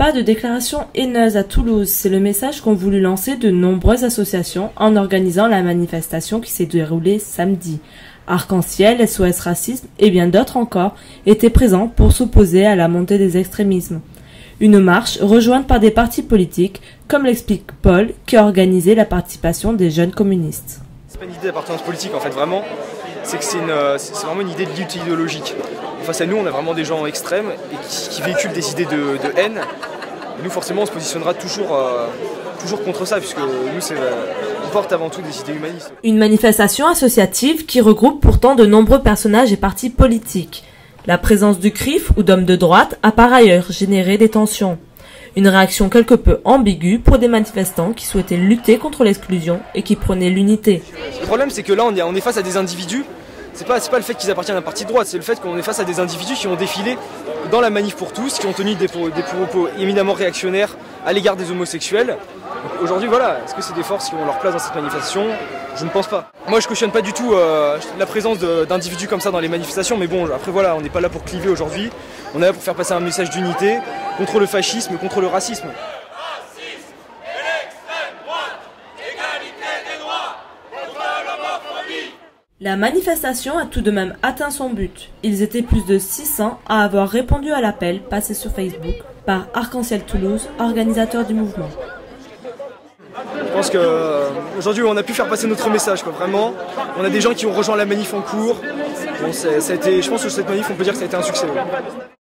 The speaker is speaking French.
Pas de déclaration haineuse à Toulouse, c'est le message qu'ont voulu lancer de nombreuses associations en organisant la manifestation qui s'est déroulée samedi. Arc-en-Ciel, SOS Racisme et bien d'autres encore étaient présents pour s'opposer à la montée des extrémismes. Une marche rejointe par des partis politiques, comme l'explique Paul, qui a organisé la participation des jeunes communistes. C'est pas une idée d'appartenance politique en fait, vraiment. C'est que c'est vraiment une idée de lutte idéologique. Face à nous, on a vraiment des gens extrêmes et qui véhiculent des idées de haine. Et nous, forcément, on se positionnera toujours contre ça, puisque nous, on porte avant tout des idées humanistes. Une manifestation associative qui regroupe pourtant de nombreux personnages et partis politiques. La présence du CRIF ou d'hommes de droite a par ailleurs généré des tensions. Une réaction quelque peu ambiguë pour des manifestants qui souhaitaient lutter contre l'exclusion et qui prônaient l'unité. Le problème, c'est que là, on est face à des individus. C'est pas le fait qu'ils appartiennent à un parti de droite, c'est le fait qu'on est face à des individus qui ont défilé dans la manif pour tous, qui ont tenu des propos éminemment réactionnaires à l'égard des homosexuels. Aujourd'hui, voilà, est-ce que c'est des forces qui ont leur place dans cette manifestation? Je ne pense pas. Moi, je cautionne pas du tout la présence d'individus comme ça dans les manifestations, mais bon, après voilà, on n'est pas là pour cliver aujourd'hui. On est là pour faire passer un message d'unité contre le fascisme, contre le racisme. La manifestation a tout de même atteint son but. Ils étaient plus de 600 à avoir répondu à l'appel passé sur Facebook par Arc-en-Ciel Toulouse, organisateur du mouvement. Je pense qu'aujourd'hui on a pu faire passer notre message, quoi, vraiment. On a des gens qui ont rejoint la manif en cours. Bon, je pense que cette manif, on peut dire que ça a été un succès. Ouais.